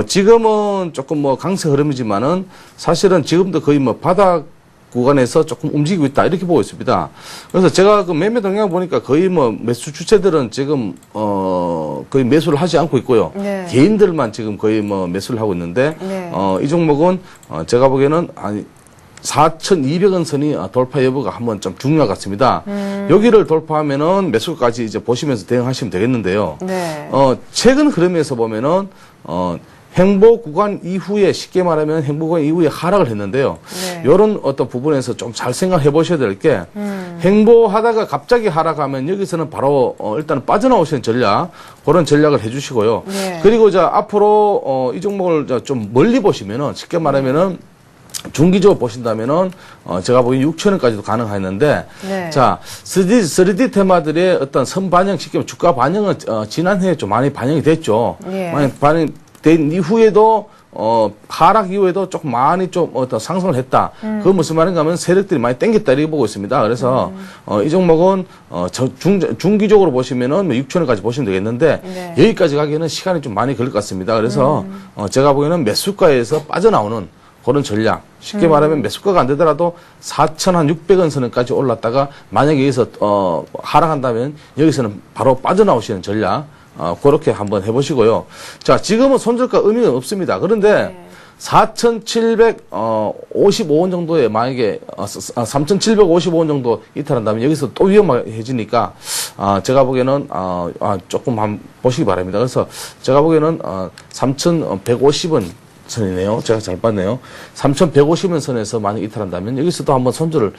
지금은 조금 뭐 강세 흐름이지만은 사실은 지금도 거의 뭐 바닥 구간에서 조금 움직이고 있다 이렇게 보고 있습니다. 그래서 제가 그 매매 동향 보니까 거의 뭐 매수 주체들은 지금 거의 매수를 하지 않고 있고요. 네. 개인들만 지금 거의 뭐 매수를 하고 있는데 네. 이 종목은 제가 보기에는 4,200원 선이 돌파 여부가 한번 좀 중요할 것 같습니다. 여기를 돌파하면은 매수까지 이제 보시면서 대응하시면 되겠는데요. 네. 최근 흐름에서 보면은 행보 구간 이후에 쉽게 말하면 행보 구간 이후에 하락을 했는데요. 네. 이런 어떤 부분에서 좀 잘 생각해 보셔야 될 게 행보하다가 갑자기 하락하면 여기서는 바로 일단 빠져나오시는 전략 그런 전략을 해주시고요. 네. 그리고 앞으로 이 종목을 좀 멀리 보시면은 쉽게 말하면은 중기적으로 보신다면은 제가 보기엔 6,000원까지도 가능했는데 네. 3D 테마들의 어떤 선반영 쉽게 주가 반영은 지난해에 좀 많이 반영이 됐죠. 예. 많이 반영된 이후에도 하락 이후에도 조금 많이 좀 어떤 상승을 했다. 그건 무슨 말인가 하면 세력들이 많이 땡겼다 이렇게 보고 있습니다. 그래서 이 종목은 중기적으로 보시면은 6,000원까지 보시면 되겠는데 네. 여기까지 가기에는 시간이 좀 많이 걸릴 것 같습니다. 그래서 제가 보기에는 매수가에서 빠져나오는 그런 전략. 쉽게 말하면 매수가가 안 되더라도 4,600원 선까지 올랐다가 만약에 여기서 하락한다면 여기서는 바로 빠져나오시는 전략. 그렇게 한번 해보시고요. 자, 지금은 손절가 의미가 없습니다. 그런데 4,755원 정도에 만약에 3,755원 정도 이탈한다면 여기서 또 위험해지니까 제가 보기에는 조금 한번 보시기 바랍니다. 그래서 제가 보기에는 3,150원 선이네요. 제가 잘 봤네요. 3,150원 선에서 만약 이탈한다면 여기서도 한번 손절을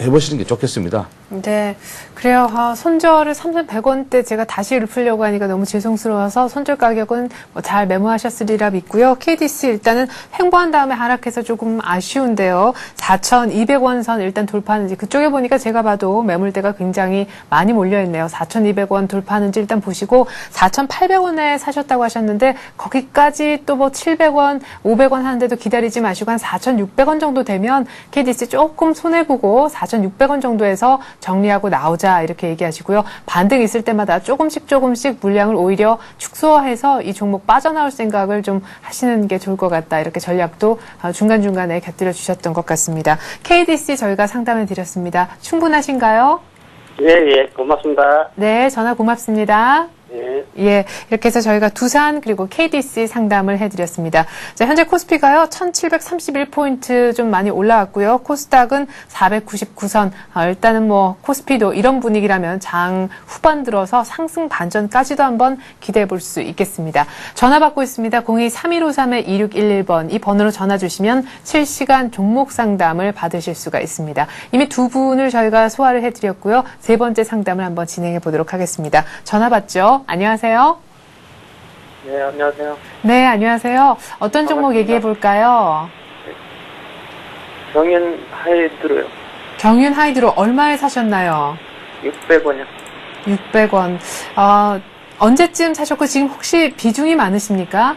해보시는 게 좋겠습니다. 네, 그래요. 손절을 3,100원대 제가 다시 풀려고 하니까 너무 죄송스러워서 손절 가격은 잘 메모하셨으리라 믿고요. KDC 일단은 횡보한 다음에 하락해서 조금 아쉬운데요. 4,200원 선 일단 돌파하는지 그쪽에 보니까 제가 봐도 매물대가 굉장히 많이 몰려있네요. 4,200원 돌파하는지 일단 보시고 4,800원에 사셨다고 하셨는데 거기까지 또 700원, 500원 하는데도 기다리지 마시고 한 4,600원 정도 되면 KDC 조금 손해보고 4,600원 정도에서 정리하고 나오자 이렇게 얘기하시고요. 반등 있을 때마다 조금씩 물량을 오히려 축소해서 이 종목 빠져나올 생각을 좀 하시는 게 좋을 것 같다. 이렇게 전략도 중간중간에 곁들여 주셨던 것 같습니다. KDC 저희가 상담해 드렸습니다. 충분하신가요? 예, 고맙습니다. 네, 전화 고맙습니다. 예. 예, 이렇게 해서 저희가 두산 그리고 KDC 상담을 해드렸습니다. 자, 현재 코스피가요 1731포인트 좀 많이 올라왔고요. 코스닥은 499선. 일단은 코스피도 이런 분위기라면 장 후반 들어서 상승 반전까지도 한번 기대해 볼 수 있겠습니다. 전화 받고 있습니다. 02-3153-2611번 이 번호로 전화 주시면 실시간 종목 상담을 받으실 수가 있습니다. 이미 두 분을 저희가 소화를 해드렸고요. 세 번째 상담을 한번 진행해 보도록 하겠습니다. 전화 받죠. 안녕하세요. 네, 안녕하세요. 네, 안녕하세요. 어떤 종목 얘기해 볼까요? 경인 하이드로요. 경윤 하이드로 얼마에 사셨나요? 600원이요. 600원. 언제쯤 사셨고 지금 혹시 비중이 많으십니까?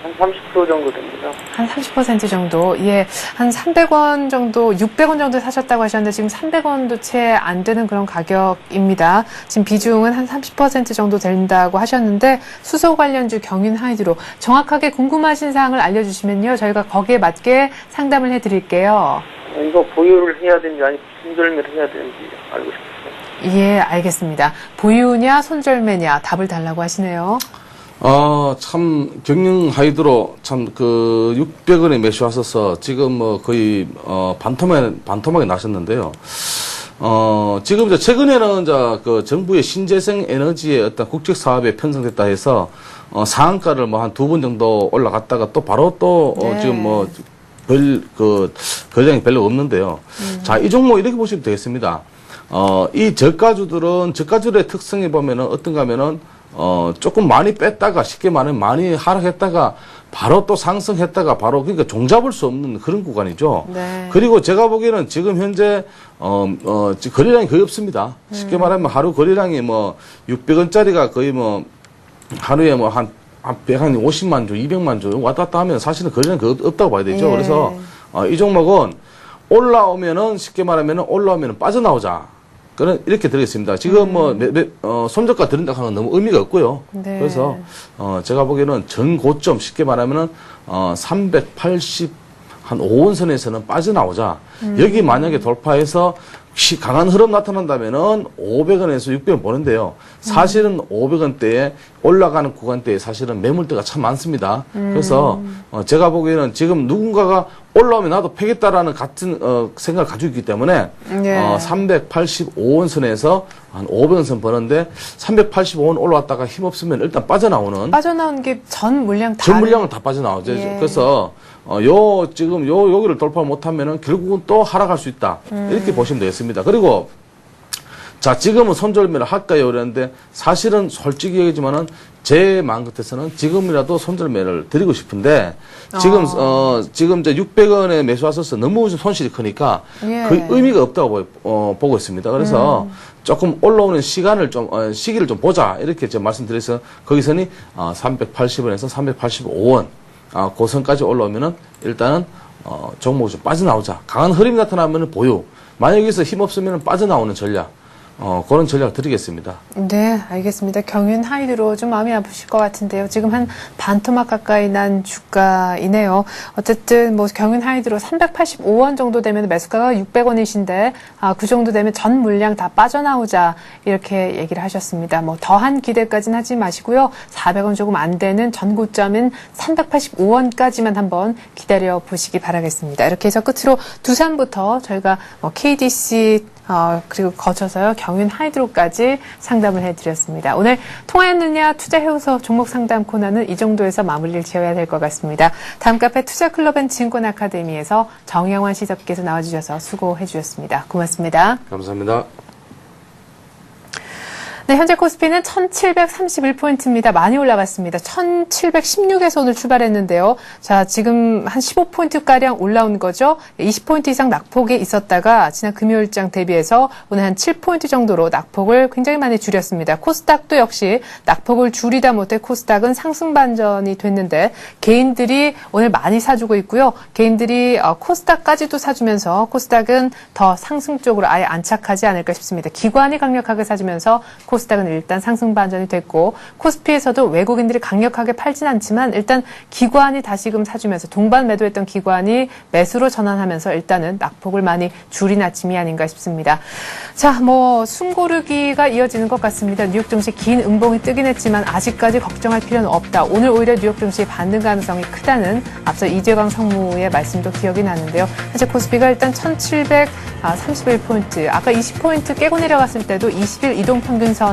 한 30% 정도 됩니다. 한 30% 정도. 예. 한 300원 정도, 600원 정도 사셨다고 하셨는데 지금 300원도 채 안 되는 그런 가격입니다. 지금 비중은 한 30% 정도 된다고 하셨는데 수소 관련주 경인 하이드로 정확하게 궁금하신 사항을 알려주시면요. 저희가 거기에 맞게 상담을 해드릴게요. 이거 보유를 해야 되는지 아니면 손절매를 해야 되는지 알고 싶어요. 예, 알겠습니다. 보유냐 손절매냐 답을 달라고 하시네요. 참, 경영 하이드로, 600원에 매수하셔서, 지금 거의, 반토막이 나셨는데요. 지금 이제 최근에는 정부의 신재생 에너지의 어떤 국책 사업에 편성됐다 해서, 상한가를 한 2번 정도 올라갔다가 또 바로 지금 거래량이 별로 없는데요. 자, 이 종목 이렇게 보시면 되겠습니다. 이 저가주들의 특성에 보면은 어떤가 하면은, 조금 많이 뺐다가 쉽게 말하면 많이 하락했다가 바로 또 상승했다가 바로 그러니까 종잡을 수 없는 그런 구간이죠. 네. 그리고 제가 보기에는 지금 현재 거래량이 거의 없습니다. 쉽게 말하면 하루 거래량이 600원짜리가 거의 하루에 한 150만 주, 200만 주 왔다 갔다 하면 사실은 거래량이 거의 없다고 봐야 되죠. 예. 그래서 이 종목은 올라오면은 쉽게 말하면은 올라오면은 빠져나오자. 이렇게 들어있습니다. 지금 손절가 들은다 하는 건 너무 의미가 없고요. 네. 그래서, 제가 보기에는 전고점 쉽게 말하면은, 380, 한 5원선에서는 빠져나오자. 여기 만약에 돌파해서 강한 흐름 나타난다면은 500원에서 600원 보는데요. 사실은 500원대에 올라가는 구간대에 사실은 매물대가 참 많습니다. 그래서 제가 보기에는 지금 누군가가 올라오면 나도 패겠다라는 같은 생각을 가지고 있기 때문에 385원 선에서 한 500원 선 버는데 385원 올라왔다가 힘없으면 일단 빠져나오는 게 전 물량을 다 빠져나오죠. 예. 그래서 지금 여기를 돌파 못하면은 결국은 또 하락할 수 있다. 이렇게 보시면 되겠습니다. 그리고 자, 지금은 손절매를 할까요? 그랬는데 사실은 솔직히 얘기지만은 제 마음 같아서는 지금이라도 손절매를 드리고 싶은데 지금 이제 600원에 매수하셔서 너무 손실이 크니까 예. 그 의미가 없다고 보고 있습니다. 그래서 조금 올라오는 시기를 좀 보자. 이렇게 제가 말씀드려서 거기서는 380원에서 385원 그 선까지 올라오면은 일단은 종목이 좀 빠져나오자. 강한 흐름이 나타나면은 보유. 만약 여기서 힘 없으면 빠져나오는 전략. 그런 전략 드리겠습니다. 네, 알겠습니다. 경윤 하이드로 좀 마음이 아프실 것 같은데요. 지금 한 반토막 가까이 난 주가이네요. 어쨌든 뭐 경윤 하이드로 385원 정도 되면 매수가가 600원이신데 그 정도 되면 전 물량 다 빠져나오자 이렇게 얘기를 하셨습니다. 뭐 더한 기대까지는 하지 마시고요. 400원 조금 안 되는 전고점인 385원까지만 한번 기다려 보시기 바라겠습니다. 이렇게 해서 끝으로 두산부터 저희가 KDC 그리고 거쳐서요, 경윤 하이드로까지 상담을 해드렸습니다. 오늘 통화했느냐 투자해오서 종목 상담 코너는 이 정도에서 마무리를 지어야 될 것 같습니다. 다음 카페 투자클럽 앤 증권 아카데미에서 정영환 시석께서 나와주셔서 수고해 주셨습니다. 고맙습니다. 감사합니다. 네, 현재 코스피는 1731포인트입니다. 많이 올라갔습니다. 1716에서 오늘 출발했는데요. 자, 지금 한 15포인트가량 올라온 거죠. 20포인트 이상 낙폭이 있었다가 지난 금요일장 대비해서 오늘 한 7포인트 정도로 낙폭을 굉장히 많이 줄였습니다. 코스닥도 역시 낙폭을 줄이다 못해 코스닥은 상승 반전이 됐는데 개인들이 오늘 많이 사주고 있고요. 개인들이 코스닥까지도 사주면서 코스닥은 더 상승 쪽으로 아예 안착하지 않을까 싶습니다. 기관이 강력하게 사주면서 코스닥은 일단 상승 반전이 됐고 코스피에서도 외국인들이 강력하게 팔진 않지만 일단 기관이 다시금 사주면서 동반 매도했던 기관이 매수로 전환하면서 일단은 낙폭을 많이 줄인 아침이 아닌가 싶습니다. 자, 뭐 숨고르기가 이어지는 것 같습니다. 뉴욕 증시 긴 음봉이 뜨긴 했지만 아직까지 걱정할 필요는 없다. 오늘 오히려 뉴욕 증시 반등 가능성이 크다는 앞서 이재광 상무의 말씀도 기억이 나는데요. 현재 코스피가 일단 1731포인트, 아까 20포인트 깨고 내려갔을 때도 20일 이동평균선은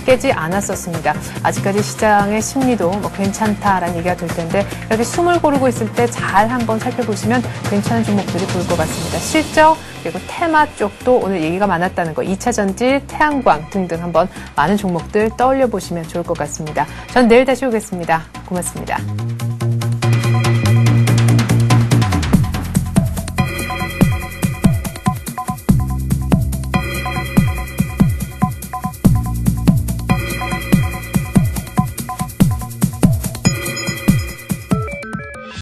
깨지 않았었습니다. 아직까지 시장의 심리도 뭐 괜찮다라는 얘기가 될 텐데 이렇게 숨을 고르고 있을 때 잘 한번 살펴보시면 괜찮은 종목들이 보일 것 같습니다. 실적 그리고 테마 쪽도 오늘 얘기가 많았다는 거, 2차 전지, 태양광 등등 한번 많은 종목들 떠올려 보시면 좋을 것 같습니다. 전 내일 다시 오겠습니다. 고맙습니다.